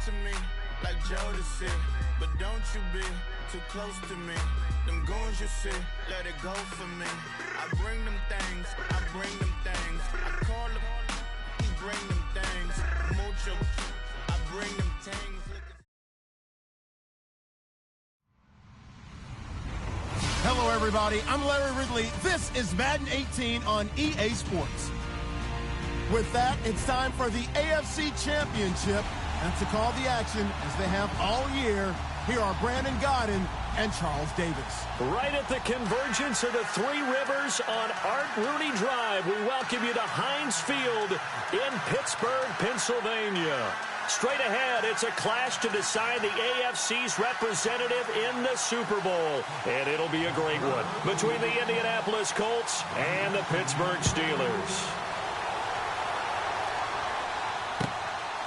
to me like Jodeci, but don't you be too close to me. Them goons you see, let it go for me. I bring them things, I bring them things. I call them, bring them things. Mucho, I bring them things. Hello, everybody. I'm Larry Ridley. This is Madden 18 on EA Sports. With that, it's time for the AFC Championship. And to call the action, as they have all year, here are Brandon Godden and Charles Davis. Right at the convergence of the Three Rivers on Art Rooney Drive, we welcome you to Heinz Field in Pittsburgh, Pennsylvania. Straight ahead, it's a clash to decide the AFC's representative in the Super Bowl. And it'll be a great one between the Indianapolis Colts and the Pittsburgh Steelers.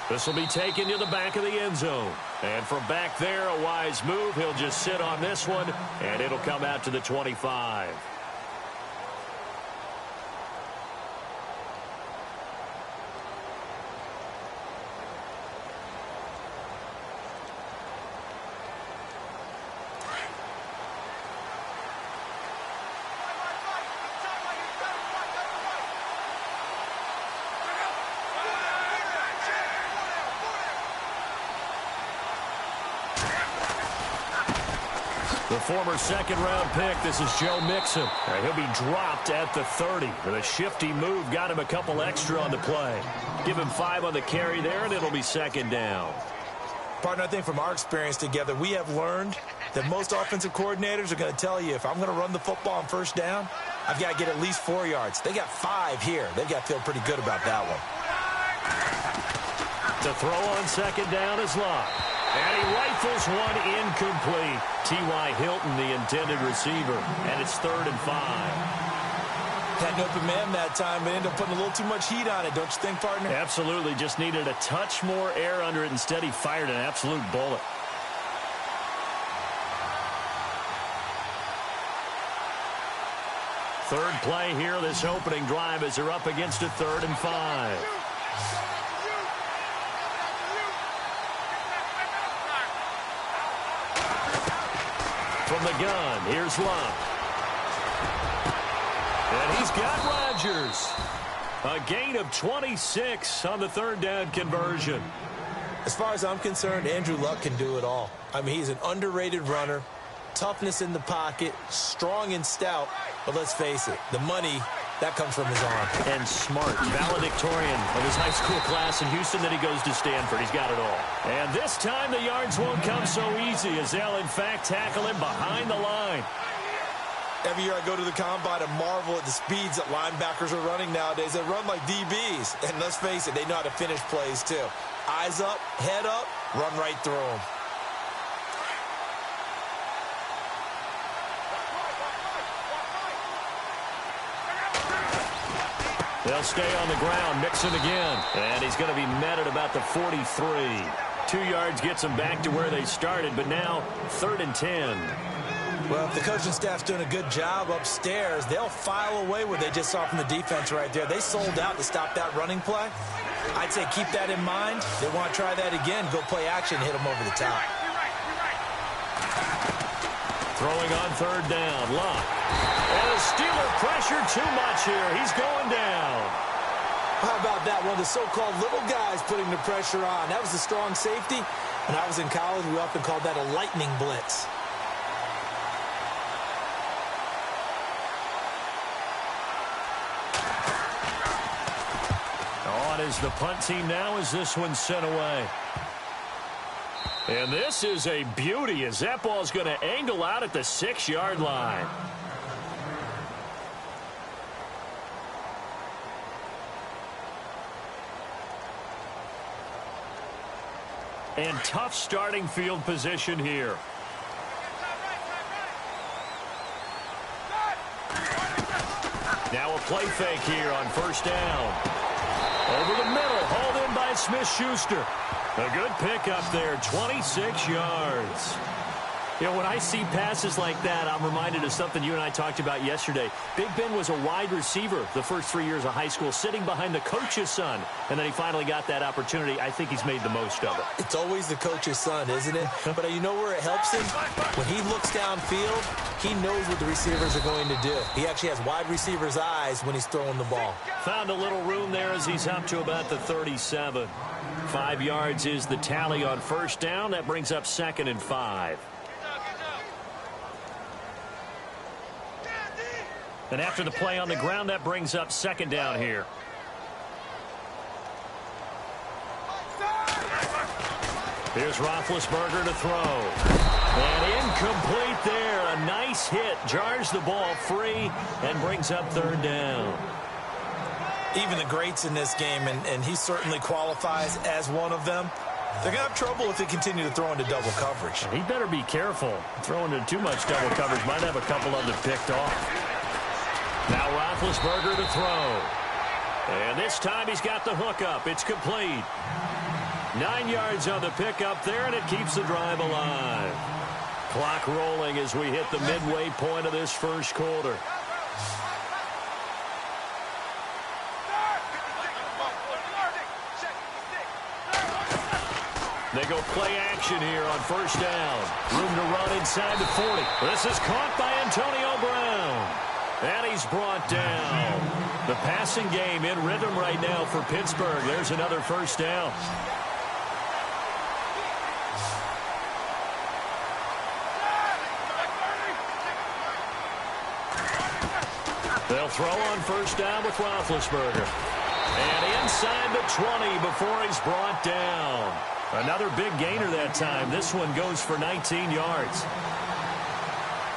This will be taken to the back of the end zone. And from back there, a wise move. He'll just sit on this one, and it'll come out to the 25. The former second-round pick, this is Joe Mixon. He'll be dropped at the 30. With a shifty move, got him a couple extra on the play. Give him 5 on the carry there, and it'll be second down. Partner, I think from our experience together, we have learned that most offensive coordinators are going to tell you, if I'm going to run the football on first down, I've got to get at least 4 yards. They got 5 here. They've got to feel pretty good about that one. To throw on second down is Locke. And he rifles one incomplete. T.Y. Hilton, the intended receiver. And it's 3rd and 5. Had an open man that time, but ended up putting a little too much heat on it, don't you think, partner? Absolutely. Just needed a touch more air under it. Instead, he fired an absolute bullet. Third play here, this opening drive, as they're up against a 3rd and 5. From the gun, here's Love. And he's got Rodgers. A gain of 26 on the 3rd down conversion. As far as I'm concerned, Andrew Luck can do it all. I mean, he's an underrated runner, toughness in the pocket, strong and stout. But let's face it, the money, that comes from his arm. And smart, valedictorian of his high school class in Houston. Then he goes to Stanford. He's got it all. And this time the yards won't come so easy, as they'll, in fact, tackle him behind the line. Every year I go to the combine and marvel at the speeds that linebackers are running nowadays. They run like DBs. And let's face it, they know how to finish plays too. Eyes up, head up, run right through them. They'll stay on the ground. Mixon again. And he's going to be met at about the 43. 2 yards gets them back to where they started, but now 3rd and 10. Well, if the coaching staff's doing a good job upstairs, they'll file away what they just saw from the defense right there. They sold out to stop that running play. I'd say keep that in mind. They want to try that again. Go play action, hit them over the top. Throwing on 3rd down. Locke. And the Steeler pressure too much here. He's going down. How about that? One of the so-called little guys putting the pressure on. That was a strong safety. When I was in college, we often called that a lightning blitz. On is the punt team now as this one's sent away. And this is a beauty, as that ball's going to angle out at the 6-yard line. And tough starting field position here. Now a play fake here on 1st down. Over the middle, hauled in by Smith-Schuster. A good pickup there, 26 yards. You know, when I see passes like that, I'm reminded of something you and I talked about yesterday. Big Ben was a wide receiver the first 3 years of high school, sitting behind the coach's son, and then he finally got that opportunity. I think he's made the most of it. It's always the coach's son, isn't it? But you know where it helps him? When he looks downfield, he knows what the receivers are going to do. He actually has wide receivers' eyes when he's throwing the ball. Found a little room there as he's up to about the 37. 5 yards is the tally on first down. That brings up 2nd and 5. And after the play on the ground, that brings up 2nd down here. Here's Roethlisberger to throw. And incomplete there. A nice hit. Jars the ball free and brings up 3rd down. Even the greats in this game, and he certainly qualifies as one of them, they're going to have trouble if they continue to throw into double coverage. He better be careful. Throwing into too much double coverage might have a couple of them picked off. Now Roethlisberger to throw. And this time he's got the hook up. It's complete. 9 yards on the pickup there, and it keeps the drive alive. Clock rolling as we hit the midway point of this first quarter. They go play action here on first down. Room to run inside the 40. This is caught by Antonio Brown. And he's brought down. The passing game in rhythm right now for Pittsburgh. There's another first down. They'll throw on first down with Roethlisberger. And inside the 20 before he's brought down. Another big gainer that time. This one goes for 19 yards.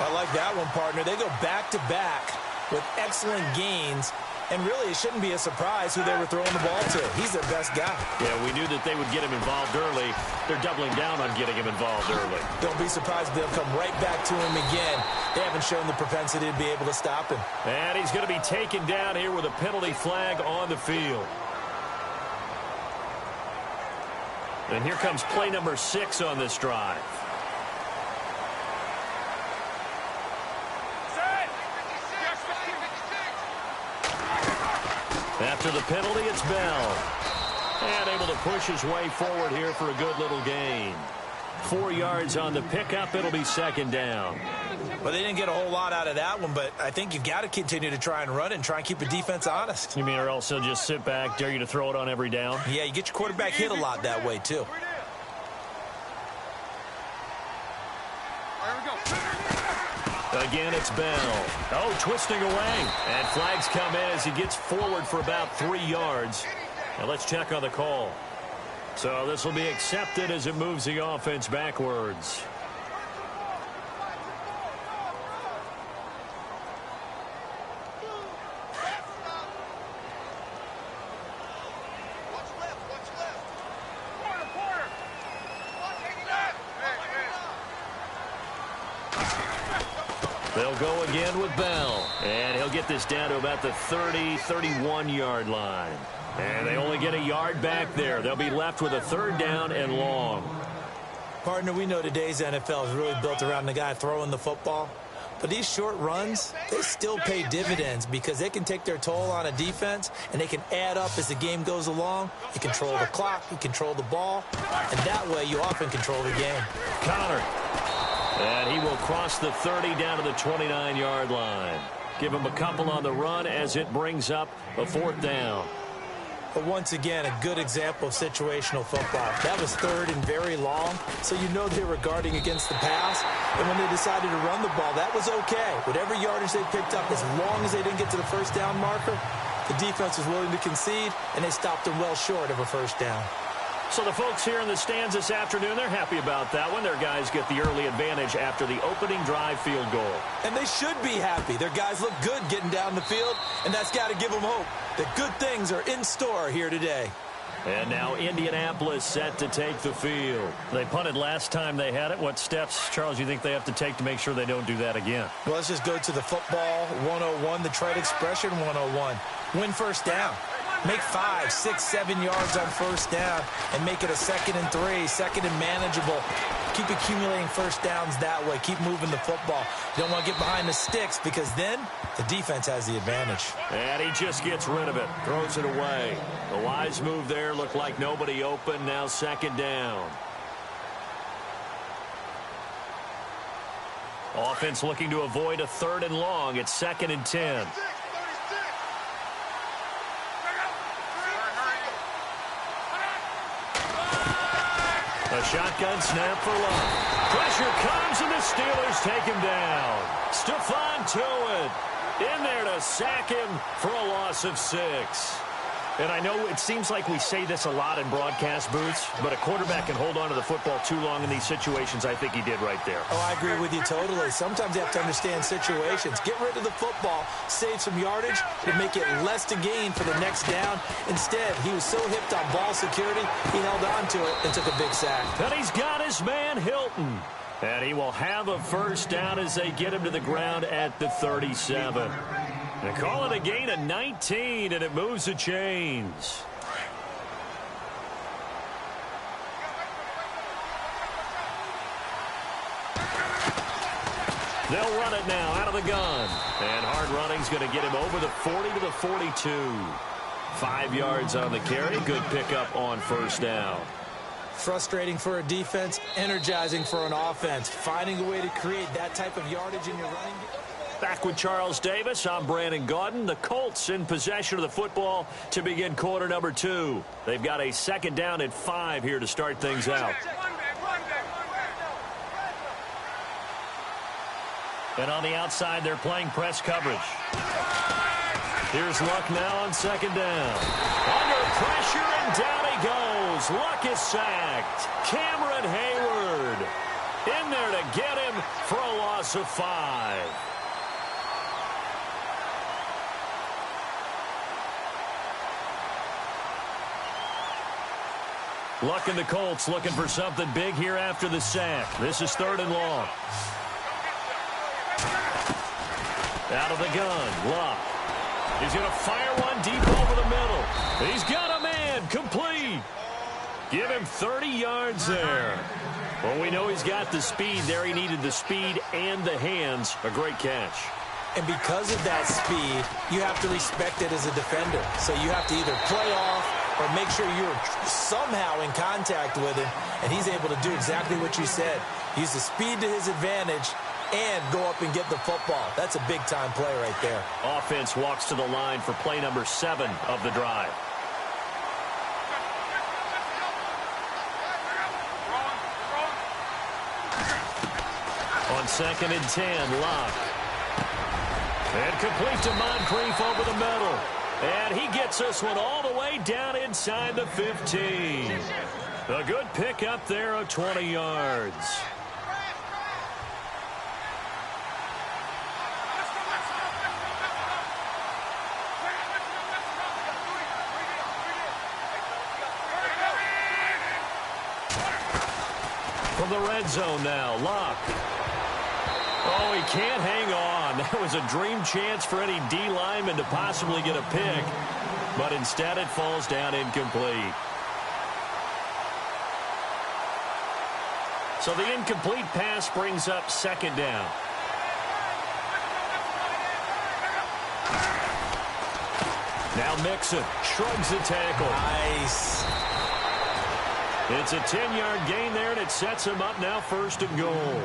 I like that one, partner. They go back-to-back with excellent gains, and really it shouldn't be a surprise who they were throwing the ball to. He's their best guy. Yeah, we knew that they would get him involved early. They're doubling down on getting him involved early. Don't be surprised if they'll come right back to him again. They haven't shown the propensity to be able to stop him. And he's going to be taken down here with a penalty flag on the field. And here comes play number 6 on this drive. After the penalty, it's Bell. And able to push his way forward here for a good little gain. 4 yards on the pickup. It'll be 2nd down. Well, they didn't get a whole lot out of that one, but I think you've got to continue to try and run and try and keep the defense honest. You mean or else they'll just sit back, dare you to throw it on every down? Yeah, you get your quarterback hit a lot that way, too. Again, it's Bell. Oh, twisting away. And flags come in as he gets forward for about 3 yards. Now let's check on the call. So this will be accepted as it moves the offense backwards. They'll go again with Bell. And he'll get this down to about the 30-31-yard line. And they only get a yard back there. They'll be left with a 3rd down and long. Partner, we know today's NFL is really built around the guy throwing the football. But these short runs, they still pay dividends because they can take their toll on a defense and they can add up as the game goes along. You control the clock, you control the ball, and that way you often control the game. Connor. And he will cross the 30 down to the 29-yard line. Give him a couple on the run as it brings up a 4th down. But once again, a good example of situational football. That was 3rd and very long, so you know they were guarding against the pass. And when they decided to run the ball, that was okay. Whatever yardage they picked up, as long as they didn't get to the 1st down marker, the defense was willing to concede, and they stopped them well short of a 1st down. So the folks here in the stands this afternoon, they're happy about that one. Their guys get the early advantage after the opening drive field goal. And they should be happy. Their guys look good getting down the field, and that's got to give them hope that good things are in store here today. And now Indianapolis set to take the field. They punted last time they had it. What steps, Charles, you think they have to take to make sure they don't do that again? Well, let's just go to the football 101, the trade expression 101. Win 1st down. Make 5, 6, 7 yards on first down and make it a 2nd and 3, 2nd and manageable. Keep accumulating first downs that way. Keep moving the football. You don't want to get behind the sticks because then the defense has the advantage. And he just gets rid of it, throws it away. The wise move there, looked like nobody open. Now 2nd down. Offense looking to avoid a 3rd and long. It's 2nd and 10. A shotgun snap for Love. Pressure comes, and the Steelers take him down. Stephon Tuitt in there to sack him for a loss of 6. And I know it seems like we say this a lot in broadcast booths, but a quarterback can hold on to the football too long in these situations. I think he did right there. Oh, I agree with you totally. Sometimes you have to understand situations. Get rid of the football, save some yardage, and make it less to gain for the next down. Instead, he was so hipped on ball security, he held on to it and took a big sack. And he's got his man Hilton. And he will have a first down as they get him to the ground at the 37. They call it a gain of 19, and it moves the chains. They'll run it now out of the gun. And hard running's going to get him over the 40 to the 42. 5 yards on the carry. Good pickup on first down. Frustrating for a defense, energizing for an offense. Finding a way to create that type of yardage in your running game. Back with Charles Davis, I'm Brandon Gaudin. The Colts in possession of the football to begin quarter number 2. They've got a 2nd down at 5 here to start things out. And on the outside, they're playing press coverage. Here's Luck now on 2nd down. Under pressure, and down he goes. Luck is sacked. Cameron Hayward in there to get him for a loss of 5. Luck and the Colts looking for something big here after the sack. This is 3rd and long. Out of the gun, Luck. He's going to fire one deep over the middle. He's got a man, complete. Give him 30 yards there. Well, we know he's got the speed there. He needed the speed and the hands. A great catch. And because of that speed, you have to respect it as a defender. So you have to either play off or make sure you're somehow in contact with him, and he's able to do exactly what you said. Use the speed to his advantage and go up and get the football. That's a big-time play right there. Offense walks to the line for play number 7 of the drive. On 2nd and 10, Luck. And complete to Moncrief over the middle. And he gets this one all the way down inside the 15. A good pick up there of 20 yards. From the red zone now, Luck. Oh, he can't hang on. That was a dream chance for any D lineman to possibly get a pick. But instead it falls down incomplete. So the incomplete pass brings up 2nd down. Now Mixon shrugs the tackle. Nice. It's a 10-yard gain there, and it sets him up now 1st and goal.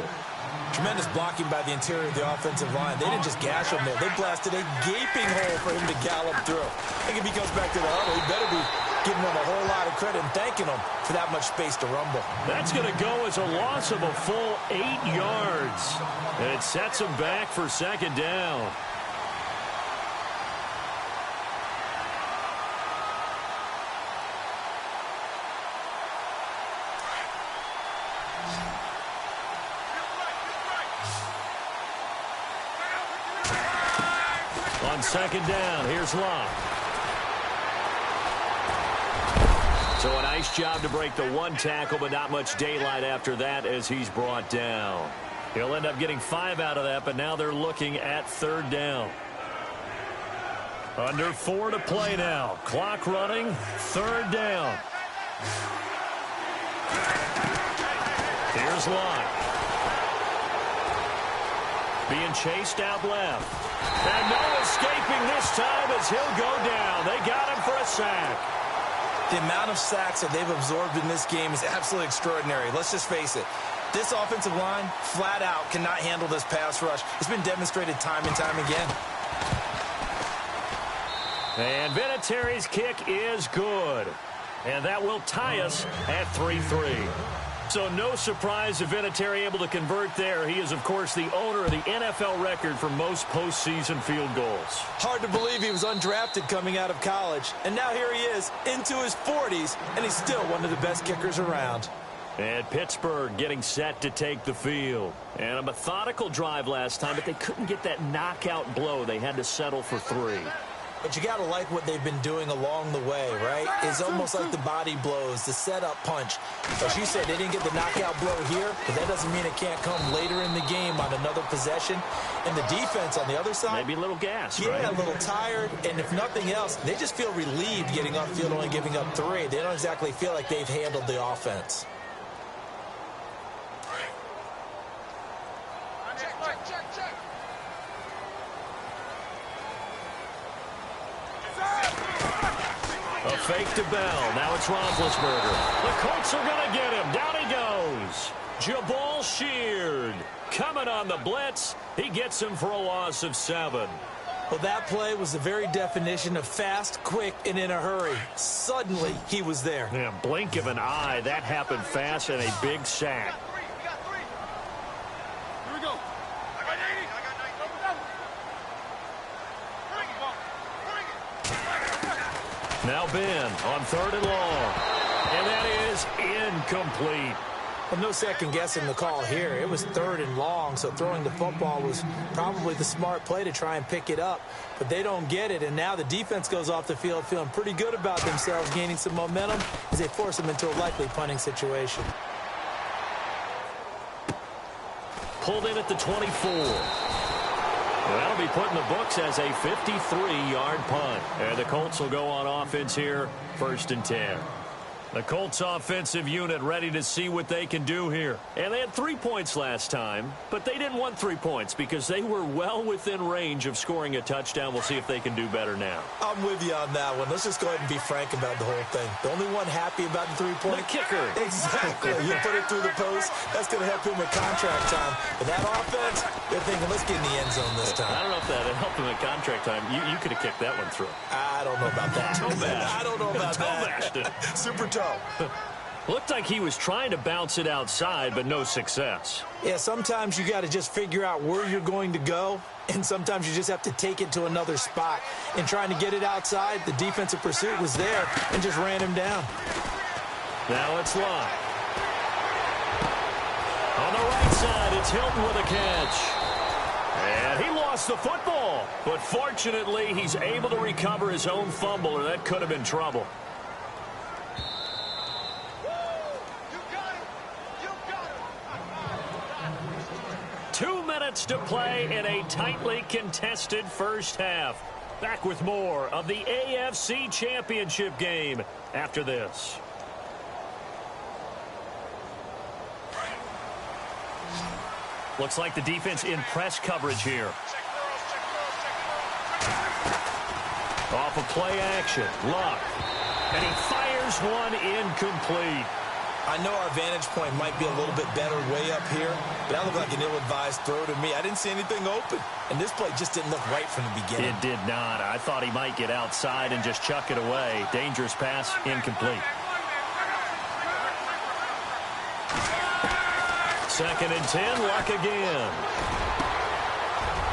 Tremendous blocking by the interior of the offensive line. They didn't just gash him there. They blasted a gaping hole for him to gallop through. I think if he comes back to the huddle, he better be giving him a whole lot of credit and thanking him for that much space to rumble. That's going to go as a loss of a full 8 yards. And it sets him back for 2nd down. On 2nd down, here's Luck. So a nice job to break the one tackle, but not much daylight after that as he's brought down. He'll end up getting 5 out of that, but now they're looking at 3rd down. Under 4 to play now. Clock running. 3rd down. Here's Lott. Being chased out left. And no escaping this time as he'll go down. They got him for a sack. The amount of sacks that they've absorbed in this game is absolutely extraordinary. Let's just face it. This offensive line, flat out, cannot handle this pass rush. It's been demonstrated time and time again. And Vinatieri's kick is good. And that will tie us at 3-3. So no surprise if Vinatieri able to convert there. He is, of course, the owner of the NFL record for most postseason field goals. Hard to believe he was undrafted coming out of college. And now here he is, into his 40s, and he's still one of the best kickers around. And Pittsburgh getting set to take the field. And a methodical drive last time, but they couldn't get that knockout blow. They had to settle for 3. But you got to like what they've been doing along the way, right? It's almost like the body blows, the setup punch. As you said, they didn't get the knockout blow here, but that doesn't mean it can't come later in the game on another possession. And the defense on the other side, maybe a little gas, yeah, right? A little tired. And if nothing else, they just feel relieved getting upfield, only giving up 3. They don't exactly feel like they've handled the offense. A fake to Bell. Now it's Roethlisberger. The Colts are going to get him. Down he goes. Jabal Sheard coming on the blitz. He gets him for a loss of 7. Well, that play was the very definition of fast, quick, and in a hurry. Suddenly, he was there. Yeah, blink of an eye. That happened fast and a big sack. Now Ben on 3rd and long. And that is incomplete. Well, no second guessing the call here. It was 3rd and long, so throwing the football was probably the smart play to try and pick it up. But they don't get it, and now the defense goes off the field feeling pretty good about themselves, gaining some momentum as they force them into a likely punting situation. Pulled in at the 24. That'll be put in the books as a 53-yard punt. And the Colts will go on offense here, 1st and 10. The Colts offensive unit ready to see what they can do here. And they had 3 points last time, but they didn't want 3 points because they were well within range of scoring a touchdown. We'll see if they can do better now. I'm with you on that one. Let's just go ahead and be frank about the whole thing. The only one happy about the 3-point? The kicker. Exactly. You put it through the post. That's going to help him at contract time. But that offense, they're thinking, let's get in the end zone this time. I don't know if that helped him at contract time. You could have kicked that one through. I don't know about that. I don't know about that. Super toe. Looked like he was trying to bounce it outside, but no success. Yeah, sometimes you got to just figure out where you're going to go, and sometimes you just have to take it to another spot. And trying to get it outside, the defensive pursuit was there and just ran him down. Now it's Lott. On the right side, it's Hilton with a catch. And he lost the football. But fortunately, he's able to recover his own fumble, or that could have been trouble. 2 minutes to play in a tightly contested first half. Back with more of the AFC Championship game after this. Looks like the defense in press coverage here. Off of play action, Luck. And he fires one incomplete. I know our vantage point might be a little bit better way up here, but that looked like an ill-advised throw to me. I didn't see anything open, and this play just didn't look right from the beginning. It did not. I thought he might get outside and just chuck it away. Dangerous pass, incomplete. 2nd and 10, Luck again.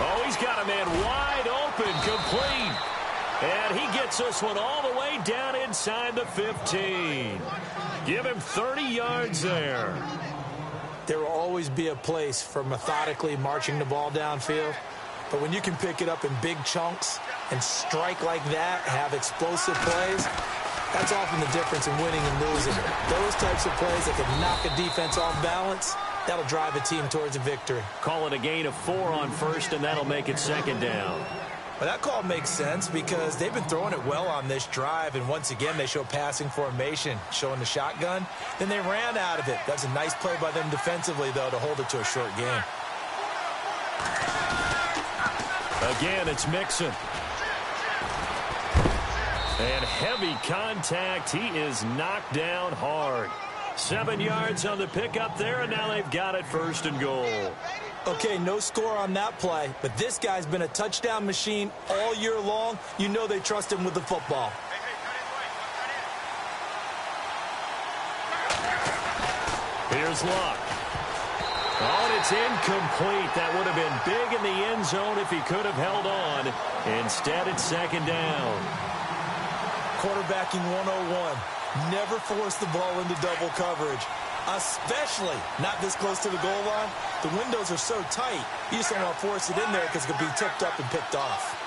Oh, he's got a man wide open, complete. And he gets this one all the way down inside the 15. Give him 30 yards there. There will always be a place for methodically marching the ball downfield. But when you can pick it up in big chunks and strike like that, have explosive plays, that's often the difference in winning and losing. Those types of plays that can knock a defense off balance, that'll drive a team towards a victory. Call it a gain of 4 on first, and that'll make it 2nd down. Well, that call makes sense because they've been throwing it well on this drive, and once again, they show passing formation, showing the shotgun. Then they ran out of it. That's a nice play by them defensively, though, to hold it to a short game. Again, it's Mixon. And heavy contact. He is knocked down hard. 7 yards on the pickup there, and now they've got it 1st and goal. Okay, no score on that play, but this guy's been a touchdown machine all year long. You know they trust him with the football. Here's Luck. Oh, and it's incomplete. That would have been big in the end zone if he could have held on. Instead, it's 2nd down. Quarterbacking 101. Never force the ball into double coverage, especially not this close to the goal line. The windows are so tight, you just don't want to force it in there because it could be tipped up and picked off.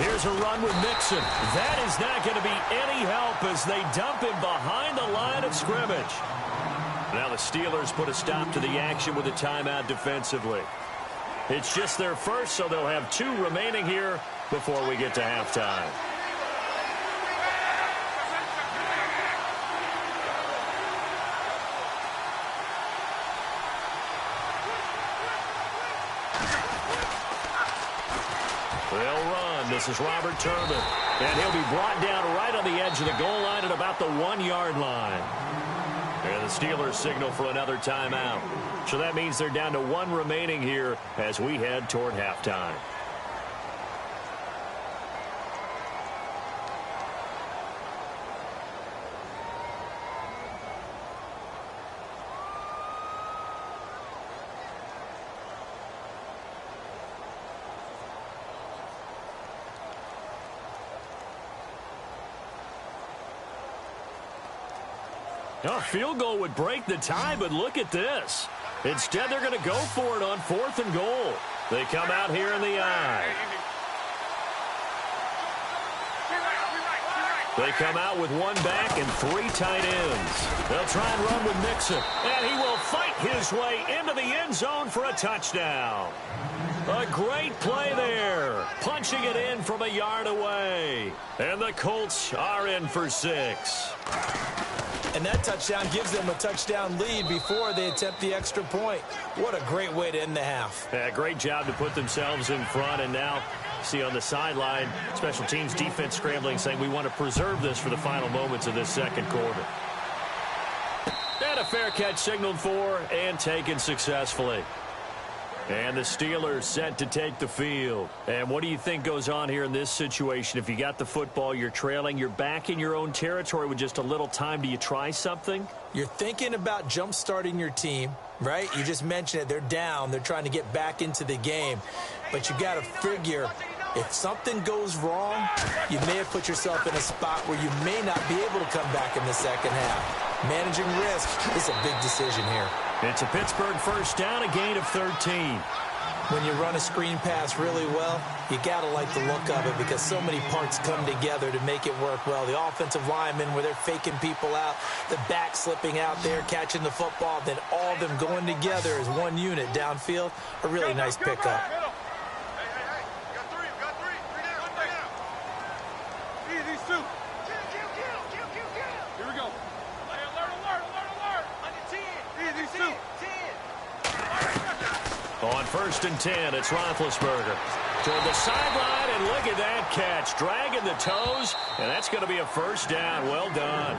Here's a run with Mixon. That is not going to be any help as they dump him behind the line of scrimmage. Now the Steelers put a stop to the action with a timeout defensively. It's just their first, so they'll have 2 remaining here before we get to halftime. They'll run. This is Robert Turbin. And he'll be brought down right on the edge of the goal line at about the 1-yard line. And the Steelers signal for another timeout. So that means they're down to 1 remaining here as we head toward halftime. A field goal would break the tie, but look at this. Instead, they're going to go for it on 4th and goal. They come out here in the I. They come out with 1 back and 3 tight ends. They'll try and run with Mixon. And he will fight his way into the end zone for a touchdown. A great play there. Punching it in from a yard away. And the Colts are in for 6. And that touchdown gives them a touchdown lead before they attempt the extra point. What a great way to end the half. Yeah, great job to put themselves in front. And now, see on the sideline, special teams defense scrambling, saying we want to preserve this for the final moments of this 2nd quarter. And a fair catch signaled for and taken successfully. And the Steelers set to take the field. And what do you think goes on here in this situation? If you got the football, you're trailing, you're back in your own territory with just a little time. Do you try something? You're thinking about jump-starting your team, right? You just mentioned it. They're down. They're trying to get back into the game. But you got to figure if something goes wrong, you may have put yourself in a spot where you may not be able to come back in the 2nd half. Managing risk is a big decision here. It's a Pittsburgh 1st down, a gain of 13. When you run a screen pass really well, you got to like the look of it because so many parts come together to make it work well. The offensive linemen where they're faking people out, the back slipping out there, catching the football, then all of them going together as one unit downfield. A really nice pickup. On 1st and 10, it's Roethlisberger. Toward the sideline, and look at that catch. Dragging the toes, and that's going to be a 1st down. Well done.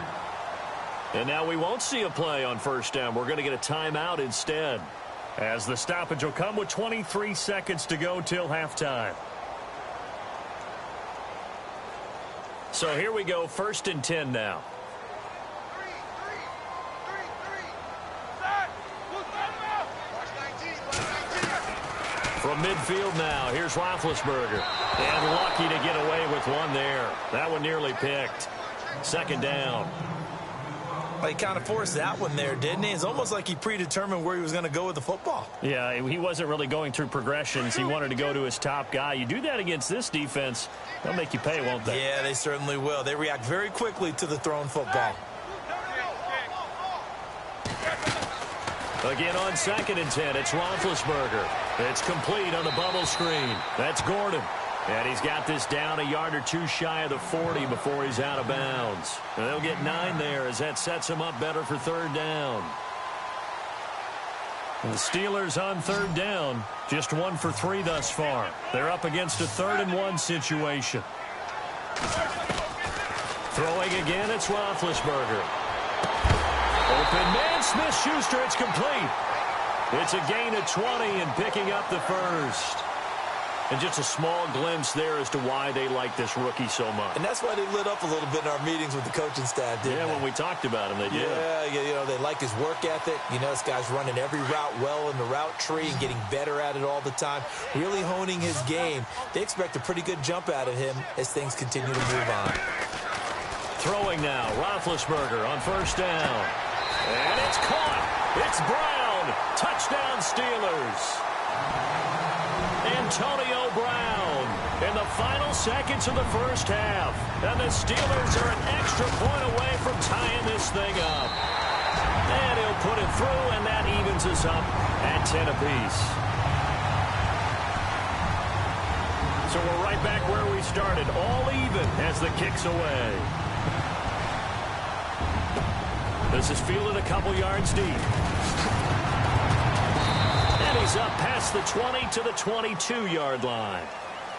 And now we won't see a play on 1st down. We're going to get a timeout instead, as the stoppage will come with 23 seconds to go till halftime. So here we go, 1st and 10 now. From midfield now, here's Roethlisberger. And lucky to get away with one there. That one nearly picked. 2nd down. Well, he kind of forced that one there, didn't he? It's almost like he predetermined where he was going to go with the football. Yeah, he wasn't really going through progressions. He wanted to go to his top guy. You do that against this defense, they'll make you pay, won't they? Yeah, they certainly will. They react very quickly to the thrown football. Again on 2nd and 10, it's Roethlisberger. It's complete on the bubble screen. That's Gordon. And he's got this down a yard or two shy of the 40 before he's out of bounds. And they'll get 9 there as that sets him up better for 3rd down. And the Steelers on 3rd down, just 1 for 3 thus far. They're up against a 3rd and 1 situation. Throwing again, it's Roethlisberger. Open man, Smith-Schuster, it's complete. It's a gain of 20 and picking up the first. And just a small glimpse there as to why they like this rookie so much. And that's why they lit up a little bit in our meetings with the coaching staff, didn't they? Yeah, when we talked about him, they did. Yeah, they like his work ethic. This guy's running every route well in the route tree and getting better at it all the time, really honing his game. They expect a pretty good jump out of him as things continue to move on. Throwing now, Roethlisberger on 1st down. And it's caught. It's Brown. Touchdown, Steelers. Antonio Brown in the final seconds of the first half. And the Steelers are an extra point away from tying this thing up. And he'll put it through, and that evens us up at 10 apiece. So we're right back where we started, all even as the kick's away. This is fielded a couple yards deep. And he's up past the 20 to the 22-yard line.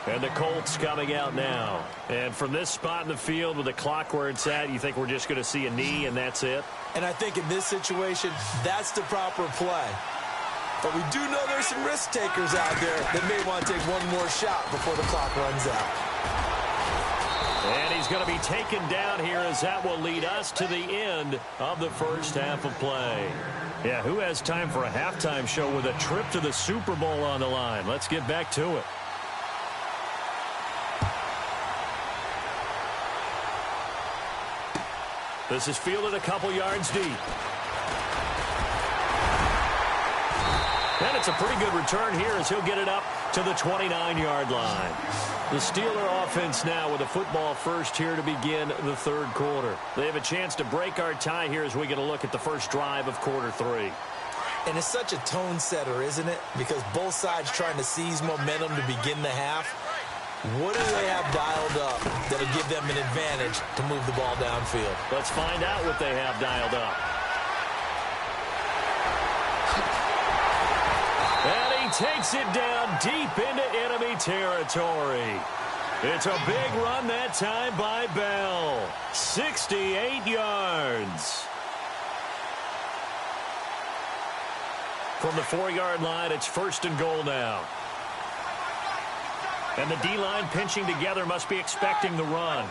And the Colts coming out now. And from this spot in the field with the clock where it's at, you think we're just going to see a knee and that's it? And I think in this situation, that's the proper play. But we do know there's some risk takers out there that may want to take one more shot before the clock runs out. And he's going to be taken down here as that will lead us to the end of the first half of play. Yeah, who has time for a halftime show with a trip to the Super Bowl on the line? Let's get back to it. This is fielded a couple yards deep. And it's a pretty good return here as he'll get it up to the 29-yard line. The Steeler offense now with a football first here to begin the 3rd quarter. They have a chance to break our tie here as we get a look at the first drive of quarter 3. And it's such a tone setter, isn't it? Because both sides trying to seize momentum to begin the half. What do they have dialed up that'll give them an advantage to move the ball downfield? Let's find out what they have dialed up. And he takes it down deep into enemy territory. It's a big run that time by Bell. 68 yards. From the 4-yard line, it's 1st and goal now. And the D-line pinching together must be expecting the run.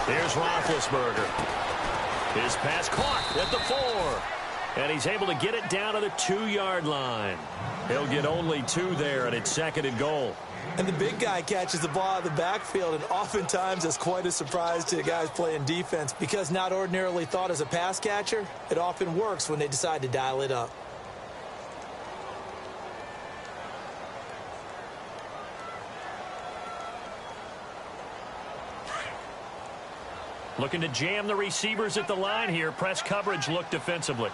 Here's Roethlisberger. His pass caught at the 4. And he's able to get it down to the 2-yard line. He'll get only 2 there, and it's 2nd and goal. And the big guy catches the ball out of the backfield, and oftentimes it's quite a surprise to the guys playing defense because not ordinarily thought as a pass catcher, it often works when they decide to dial it up. Looking to jam the receivers at the line here. Press coverage look defensively.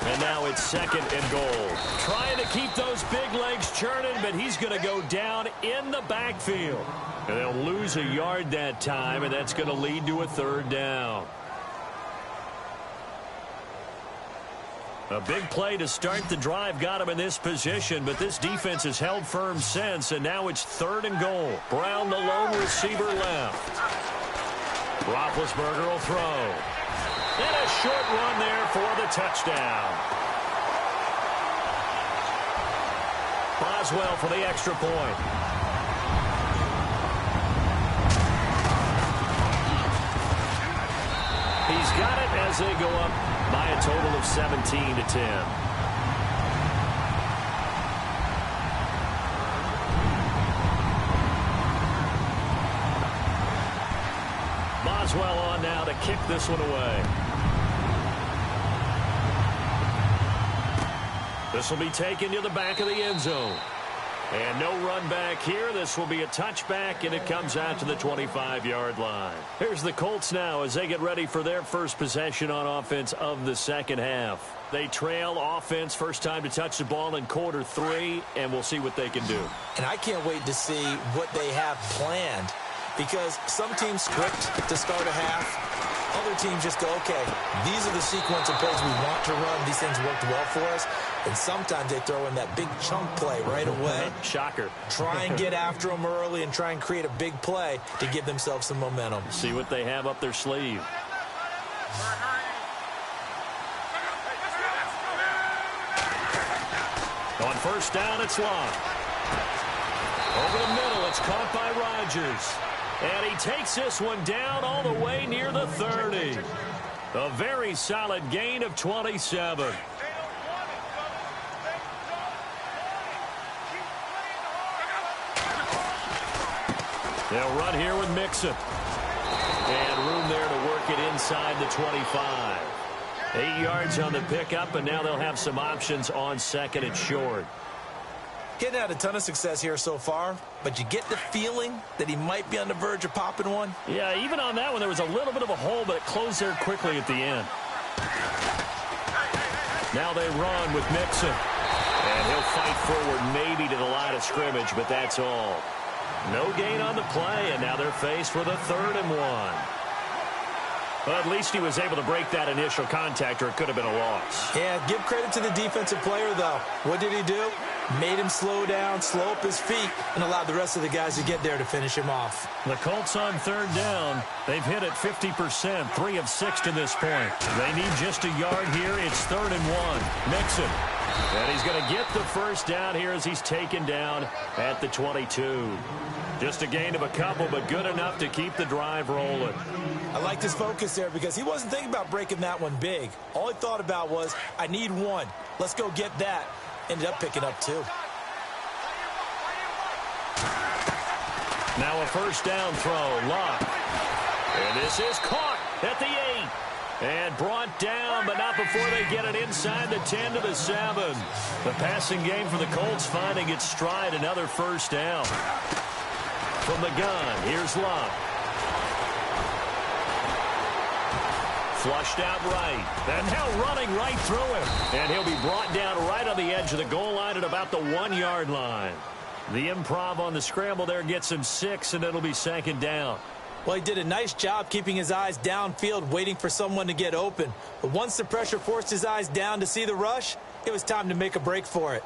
And now it's 2nd and goal. Trying to keep those big legs churning, but he's going to go down in the backfield. And they'll lose a yard that time, and that's going to lead to a 3rd down. A big play to start the drive got him in this position, but this defense has held firm since, and now it's 3rd and goal. Brown, the lone receiver, left. Roethlisberger will throw. And a short run there for the touchdown. Boswell for the extra point. He's got it as they go up by a total of 17-10. Boswell on now to kick this one away. This will be taken to the back of the end zone. And no run back here. This will be a touchback, and it comes out to the 25-yard line. Here's the Colts now as they get ready for their first possession on offense of the second half. They trail offense, first time to touch the ball in quarter 3, and we'll see what they can do. And I can't wait to see what they have planned, because some teams script to start a half. Other teams just go, okay, these are the sequence of plays we want to run. These things worked well for us. And sometimes they throw in that big chunk play right away. Shocker. Try and get after them early and try and create a big play to give themselves some momentum. See what they have up their sleeve. On first down, it's Locke. Over the middle, it's caught by Rodgers. And he takes this one down all the way near the 30. A very solid gain of 27. They'll run here with Mixon. And room there to work it inside the 25. 8 yards on the pickup, and now they'll have some options on second and short. Getting out a ton of success here so far, but you get the feeling that he might be on the verge of popping one. Yeah, even on that one, there was a little bit of a hole, but it closed there quickly at the end. Now they run with Mixon. And he'll fight forward maybe to the line of scrimmage, but that's all. No gain on the play, and now they're faced with a 3rd and 1. Well, at least he was able to break that initial contact, or it could have been a loss. Yeah, give credit to the defensive player, though. What did he do? Made him slow down, slow up his feet, and allowed the rest of the guys to get there to finish him off. The Colts on 3rd down. They've hit it 50%, 3 of 6 to this point. They need just a yard here. It's 3rd and 1. Mixon. And he's going to get the first down here as he's taken down at the 22. Just a gain of a couple, but good enough to keep the drive rolling. I liked his focus there because he wasn't thinking about breaking that one big. All he thought about was, I need one. Let's go get that. Ended up picking up 2. Now a first down throw. Locke. And this is caught at the 8. And brought down, but not before they get it inside the 10 to the 7. The passing game for the Colts finding its stride. Another first down. From the gun, here's Locke. Flushed out right. And now running right through him. And he'll be brought down right on the edge of the goal line at about the 1-yard line. The improv on the scramble there gets him 6, and it'll be 2nd down. Well, he did a nice job keeping his eyes downfield, waiting for someone to get open. But once the pressure forced his eyes down to see the rush, it was time to make a break for it.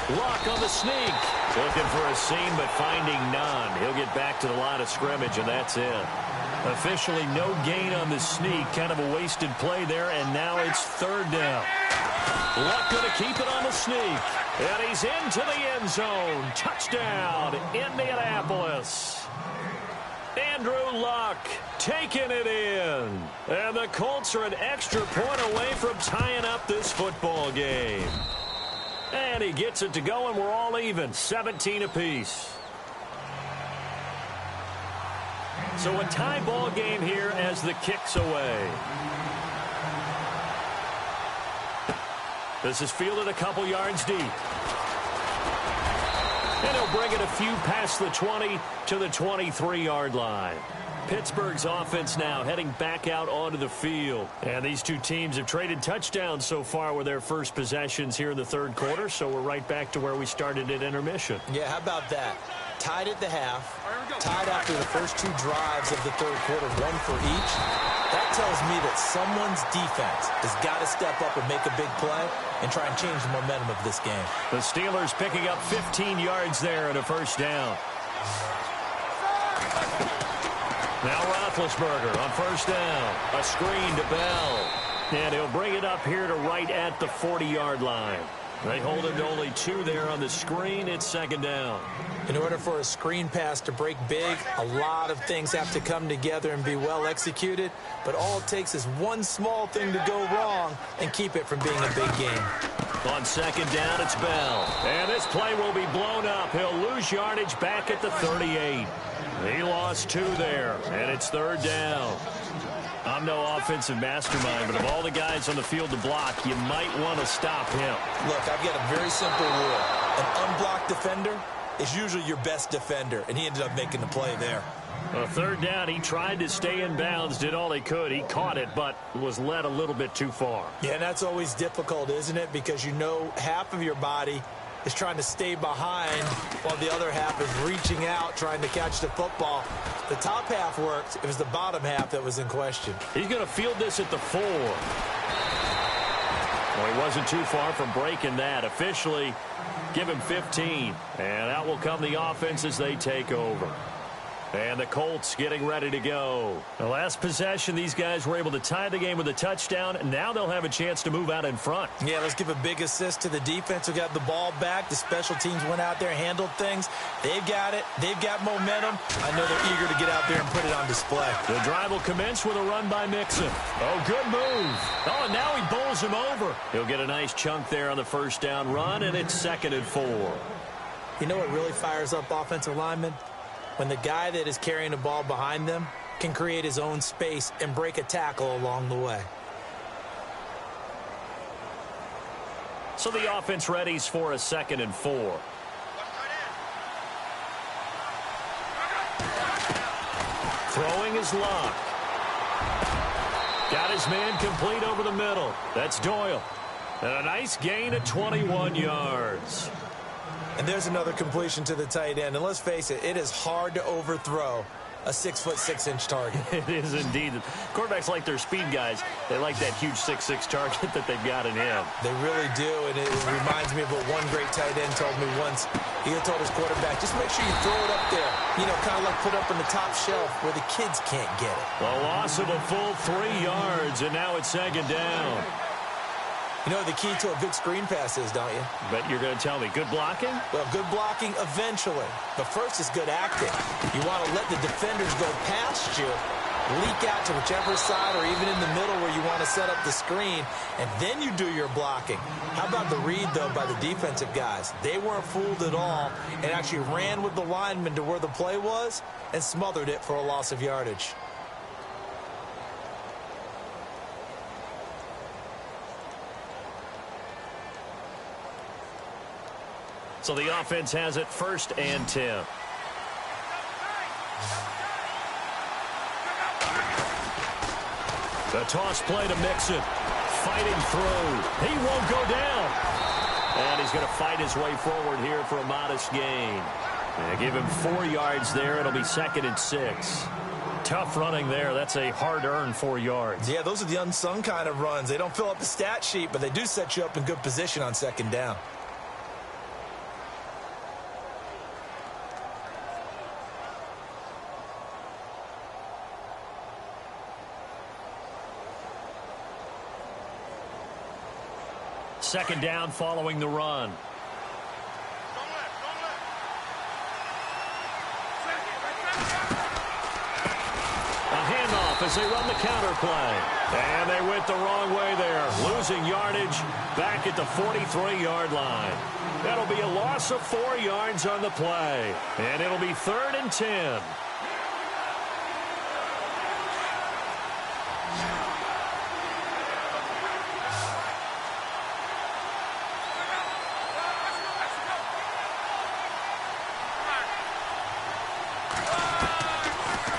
Locke on the sneak. Looking for a seam, but finding none. He'll get back to the line of scrimmage, and that's it. Officially no gain on the sneak. Kind of a wasted play there, and now it's 3rd down. Locke going to keep it on the sneak. And he's into the end zone. Touchdown, Indianapolis. Andrew Luck taking it in. And the Colts are an extra point away from tying up this football game. And he gets it to go, and we're all even, 17 apiece. So a tie ball game here as the kick's away. This is fielded a couple yards deep. And he'll bring it a few past the 20 to the 23-yard line. Pittsburgh's offense now heading back out onto the field. And these two teams have traded touchdowns so far with their first possessions here in the 3rd quarter, so we're right back to where we started at intermission. Yeah, how about that? Tied at the half, tied after the first 2 drives of the 3rd quarter, 1 for each. That tells me that someone's defense has got to step up and make a big play and try and change the momentum of this game. The Steelers picking up 15 yards there and a first down. Now Roethlisberger on first down. A screen to Bell. And he'll bring it up here to right at the 40-yard line. They hold him to only 2 there on the screen. It's 2nd down. In order for a screen pass to break big, a lot of things have to come together and be well executed. But all it takes is one small thing to go wrong and keep it from being a big game. On second down, it's Bell. And this play will be blown up. He'll lose yardage back at the 38. He lost 2 there, and it's third down. I'm no offensive mastermind, but of all the guys on the field to block, you might want to stop him. Look, I've got a very simple rule. An unblocked defender is usually your best defender, and he ended up making the play there. Third down, he tried to stay in bounds, did all he could. He caught it, but was led a little bit too far. Yeah, and that's always difficult, isn't it? Because you know half of your body is trying to stay behind while the other half is reaching out, trying to catch the football. The top half worked. It was the bottom half that was in question. He's going to field this at the 4. Well, he wasn't too far from breaking that. Officially, give him 15. And out will come the offense as they take over. And the Colts getting ready to go. The last possession, these guys were able to tie the game with a touchdown. And now they'll have a chance to move out in front. Yeah, let's give a big assist to the defense who got the ball back. The special teams went out there, handled things. They've got it. They've got momentum. I know they're eager to get out there and put it on display. The drive will commence with a run by Mixon. Oh, good move. Oh, and now he bowls him over. He'll get a nice chunk there on the first down run, and it's 2nd and 4. You know what really fires up offensive linemen? When the guy that is carrying the ball behind them can create his own space and break a tackle along the way. So the offense readies for a 2nd and 4. Throwing is Luck. Got his man complete over the middle. That's Doyle. And a nice gain of 21 yards. And there's another completion to the tight end. And let's face it, it is hard to overthrow a 6'6" target. It is indeed. Quarterbacks like their speed guys. They like that huge 6'6" target that they've got in him. They really do, and it reminds me of what one great tight end told me once. He told his quarterback, just make sure you throw it up there. You know, kind of like put up on the top shelf where the kids can't get it. A loss of a full 3 yards, and now it's 2nd down. You know what the key to a good screen pass is, don't you? Bet you're going to tell me. Good blocking? Well, good blocking eventually. But first is good acting. You want to let the defenders go past you, leak out to whichever side or even in the middle where you want to set up the screen, and then you do your blocking. How about the read, though, by the defensive guys? They weren't fooled at all and actually ran with the lineman to where the play was and smothered it for a loss of yardage. So the offense has it 1st and 10. The toss play to Mixon. Fighting through. He won't go down. And he's going to fight his way forward here for a modest gain. And give him 4 yards there. It'll be 2nd and 6. Tough running there. That's a hard-earned 4 yards. Yeah, those are the unsung kind of runs. They don't fill up the stat sheet, but they do set you up in good position on 2nd down. Second down following the run. A handoff as they run the counter play. And they went the wrong way there. Losing yardage back at the 43-yard line. That'll be a loss of 4 yards on the play. And it'll be 3rd and 10.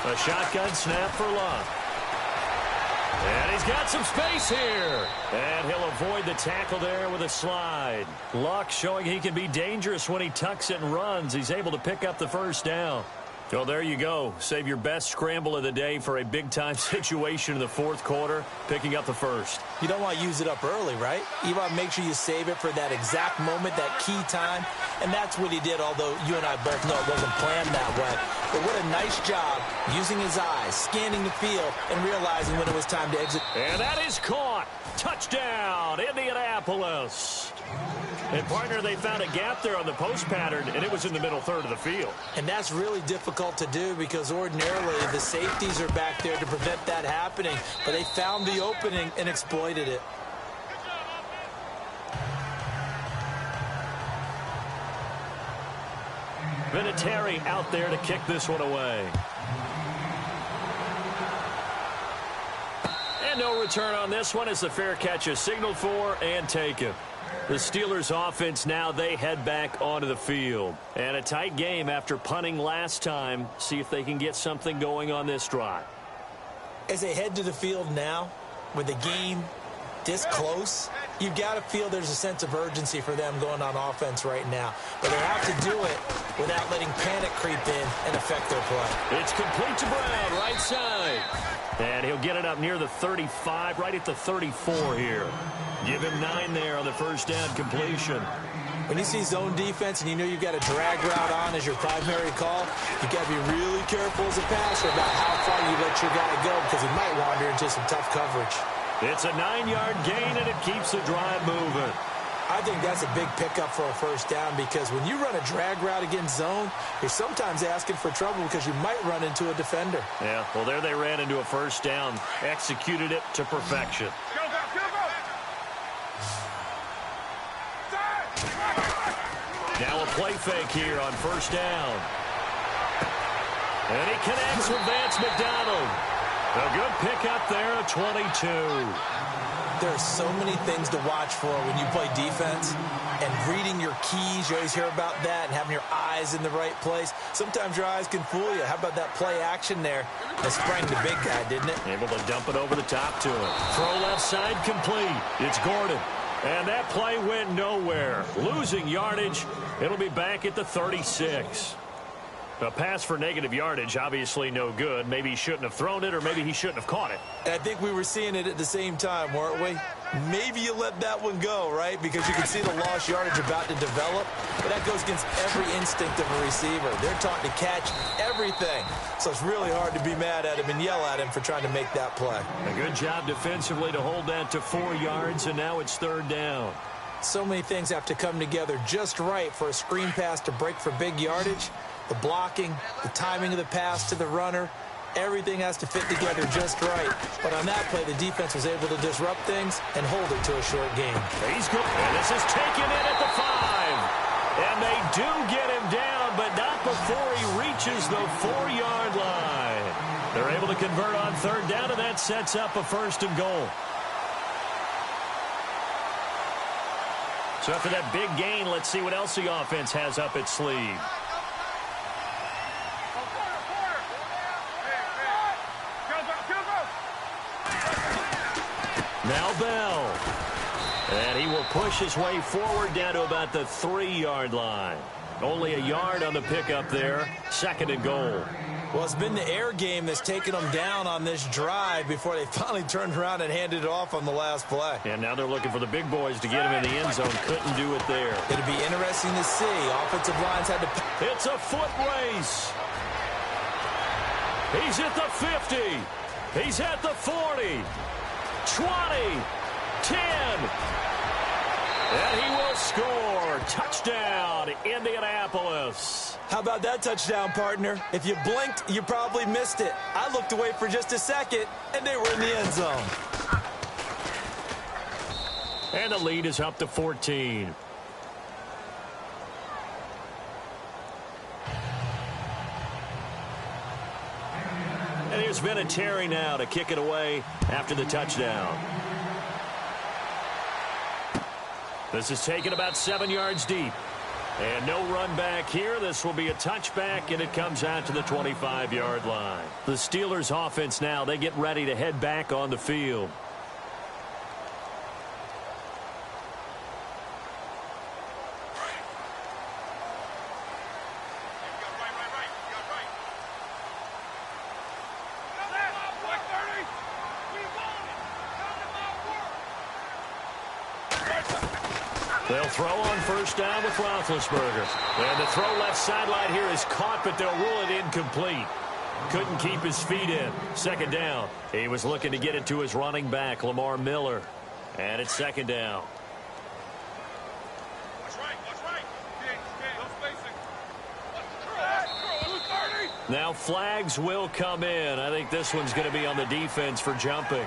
A shotgun snap for Luck. And he's got some space here. And he'll avoid the tackle there with a slide. Luck showing he can be dangerous when he tucks it and runs. He's able to pick up the first down. Well, there you go. Save your best scramble of the day for a big-time situation in the 4th quarter, picking up the first. You don't want to use it up early, right? You want to make sure you save it for that exact moment, that key time. And that's what he did, although you and I both know it wasn't planned that way. But what a nice job using his eyes, scanning the field, and realizing when it was time to exit. And that is caught. Touchdown, Indianapolis. And, partner, they found a gap there on the post pattern, and it was in the middle third of the field. And that's really difficult to do because ordinarily the safeties are back there to prevent that happening. But they found the opening and exploited it. Vinatieri out there to kick this one away. And no return on this one as the fair catch is signaled for and taken. The Steelers offense now, they head back onto the field. And a tight game after punting last time. See if they can get something going on this drive. As they head to the field now, with the game this close, you've got to feel there's a sense of urgency for them going on offense right now. But they have to do it without letting panic creep in and affect their play. It's complete to Brown, right side. And he'll get it up near the 35, right at the 34 here. Give him 9 there on the first down completion. When you see zone defense and you know you've got a drag route on as your primary call, you've got to be really careful as a passer about how far you let your guy go because he might wander into some tough coverage. It's a 9-yard gain, and it keeps the drive moving. I think that's a big pickup for a first down because when you run a drag route against zone, you're sometimes asking for trouble because you might run into a defender. Yeah, well, there they ran into a first down, executed it to perfection. Now a play fake here on first down. And he connects with Vance McDonald. A good pickup there at 22. There are so many things to watch for when you play defense. And reading your keys, you always hear about that, and having your eyes in the right place. Sometimes your eyes can fool you. How about that play action there? That sprang the big guy, didn't it? Able to dump it over the top to him. Throw left side complete. It's Gordon. And that play went nowhere. Losing yardage. It'll be back at the 36. A pass for negative yardage, obviously no good. Maybe he shouldn't have thrown it, or maybe he shouldn't have caught it. And I think we were seeing it at the same time, weren't we? Maybe you let that one go, right? Because you can see the lost yardage about to develop. But that goes against every instinct of a receiver. They're taught to catch everything. So it's really hard to be mad at him and yell at him for trying to make that play. A good job defensively to hold that to 4 yards, and now it's third down. So many things have to come together just right for a screen pass to break for big yardage. The blocking, the timing of the pass to the runner, everything has to fit together just right. But on that play, the defense was able to disrupt things and hold it to a short game. He's good. And this is taken in at the 5. And they do get him down, but not before he reaches the 4-yard line. They're able to convert on third down, and that sets up a first and goal. So after that big gain, let's see what else the offense has up its sleeve. Now Bell. And he will push his way forward down to about the 3-yard line. Only a yard on the pickup there. Second and goal. Well, it's been the air game that's taken them down on this drive before they finally turned around and handed it off on the last play. And now they're looking for the big boys to get him in the end zone. Couldn't do it there. It'll be interesting to see. Offensive lines had to... It's a foot race. He's at the 50. He's at the 40. 20, 10, and he will score. Touchdown, Indianapolis. How about that touchdown, partner? If you blinked, you probably missed it. I looked away for just a second, and they were in the end zone. And the lead is up to 14. And here's Vinatieri now to kick it away after the touchdown. This is taken about 7 yards deep. And no run back here. This will be a touchback, and it comes out to the 25-yard line. The Steelers offense now, they get ready to head back on the field. They'll throw on first down with Roethlisberger. And the throw left sideline here is caught, but they'll rule it incomplete. Couldn't keep his feet in. Second down. He was looking to get it to his running back, Lamar Miller. And it's second down. Now flags will come in. I think this one's going to be on the defense for jumping.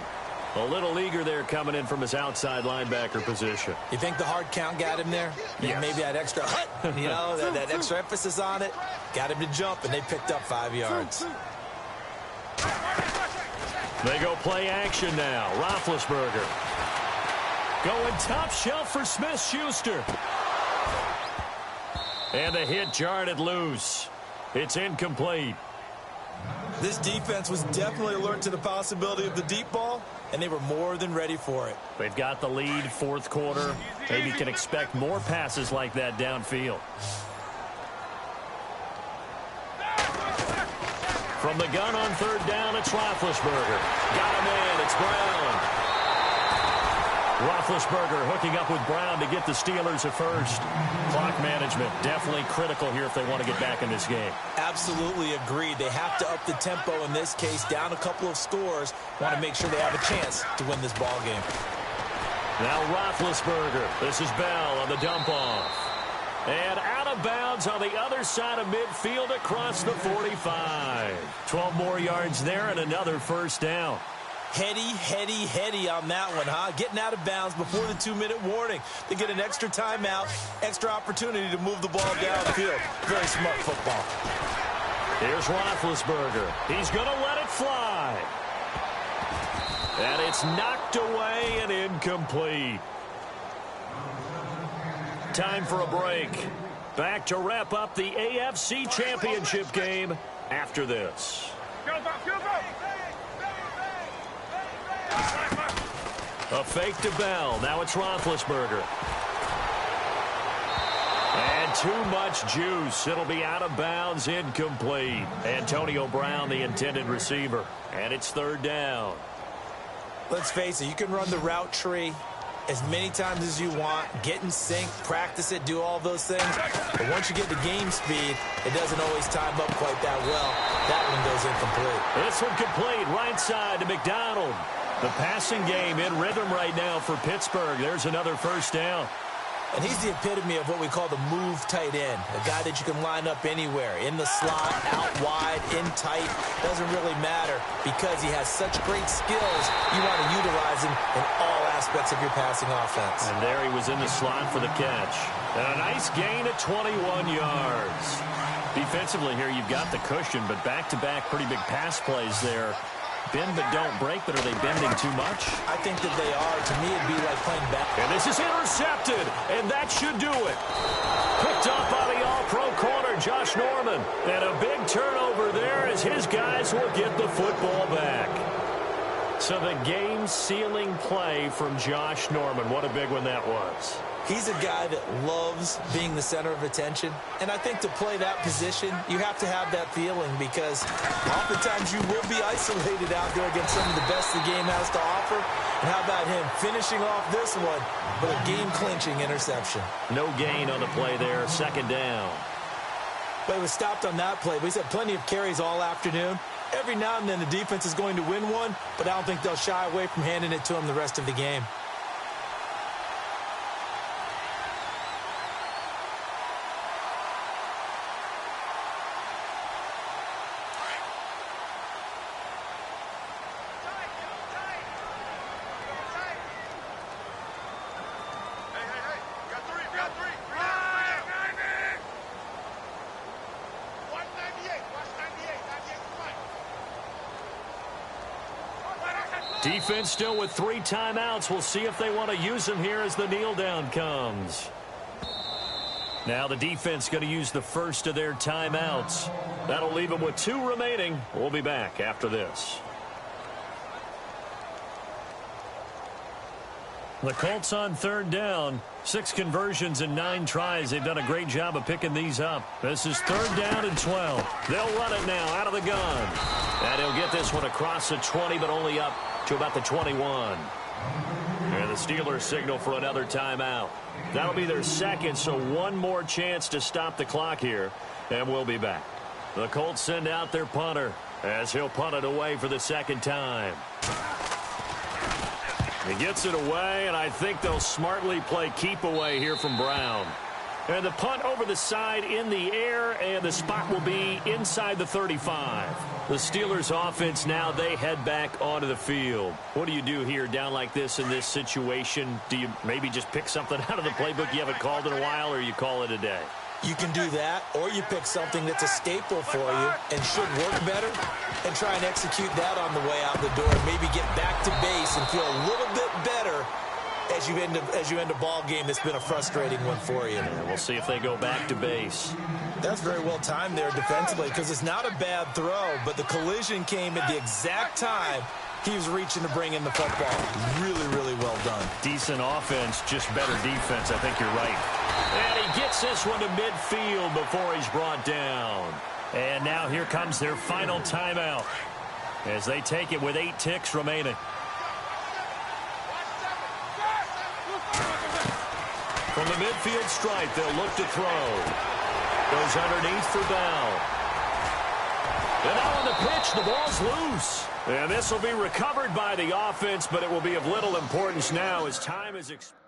A little eager there coming in from his outside linebacker position. You think the hard count got him there? Yes. Maybe that extra that extra emphasis on it got him to jump, and they picked up 5 yards. They go play action now. Roethlisberger going top shelf for Smith-Schuster. And the hit jarred it loose. It's incomplete. This defense was definitely alert to the possibility of the deep ball, and they were more than ready for it. They've got the lead, fourth quarter. Maybe can expect more passes like that downfield. From the gun on third down, it's Roethlisberger. Got him in. It's Brown. Roethlisberger hooking up with Brown to get the Steelers at first. Clock management definitely critical here if they want to get back in this game. Absolutely agreed. They have to up the tempo in this case, down a couple of scores. Want to make sure they have a chance to win this ball game. Now Roethlisberger. This is Bell on the dump off. And out of bounds on the other side of midfield across the 45. 12 more yards there and another first down. Heady on that one, huh? Getting out of bounds before the 2-minute warning. They get an extra timeout, extra opportunity to move the ball downfield. Very smart football. Here's Roethlisberger. He's going to let it fly. And it's knocked away and incomplete. Time for a break. Back to wrap up the AFC Championship game after this. A fake to Bell. Now it's Roethlisberger. And too much juice. It'll be out of bounds, incomplete. Antonio Brown, the intended receiver. And it's third down. Let's face it, you can run the route tree as many times as you want, get in sync, practice it, do all those things. But once you get the game speed, it doesn't always time up quite that well. That one goes incomplete. This one complete, right side to McDonald. The passing game in rhythm right now for Pittsburgh. There's another first down. And he's the epitome of what we call the move tight end, a guy that you can line up anywhere, in the slot, out wide, in tight. Doesn't really matter because he has such great skills. You want to utilize him in all aspects of your passing offense. And there he was in the slot for the catch. And a nice gain at 21 yards. Defensively here, you've got the cushion, but back-to-back pretty big pass plays there. Bend but don't break, but are they bending too much? I think that they are. To me, it'd be like playing back. And this is intercepted, and that should do it. Picked up by the all-pro corner, Josh Norman. And a big turnover there as his guys will get the football back. So the game-sealing play from Josh Norman. What a big one that was. He's a guy that loves being the center of attention. And I think to play that position, you have to have that feeling because oftentimes you will be isolated out there against some of the best the game has to offer. And how about him finishing off this one with a game-clinching interception? No gain on the play there, second down. But he was stopped on that play. But he's had plenty of carries all afternoon. Every now and then the defense is going to win one, but I don't think they'll shy away from handing it to him the rest of the game. Defense still with 3 timeouts. We'll see if they want to use them here as the kneel down comes. Now the defense going to use the first of their timeouts. That'll leave them with 2 remaining. We'll be back after this. The Colts on third down. 6 conversions and 9 tries. They've done a great job of picking these up. This is third down and 12. They'll run it now out of the gun. And he'll get this one across the 20, but only up to about the 21. And the Steelers signal for another timeout. That'll be their second, so one more chance to stop the clock here. And we'll be back. The Colts send out their punter as he'll punt it away for the second time. He gets it away, and I think they'll smartly play keep away here from Brown. And the punt over the side in the air, and the spot will be inside the 35. The Steelers offense now, they head back onto the field. What do you do here down like this in this situation? Do you maybe just pick something out of the playbook you haven't called in a while, or you call it a day? You can do that, or you pick something that's a staple for you and should work better and try and execute that on the way out the door. Maybe get back to base and feel a little bit better as you end a ball game that's been a frustrating one for you. Yeah, we'll see if they go back to base. That's very well timed there defensively, because it's not a bad throw, but the collision came at the exact time he was reaching to bring in the football. Really, really well done. Decent offense, just better defense. I think you're right. And he gets this one to midfield before he's brought down. And now here comes their final timeout as they take it with 8 ticks remaining. From the midfield stripe, they'll look to throw. Goes underneath for Bell. And now on the pitch, the ball's loose. And this will be recovered by the offense, but it will be of little importance now as time is expired.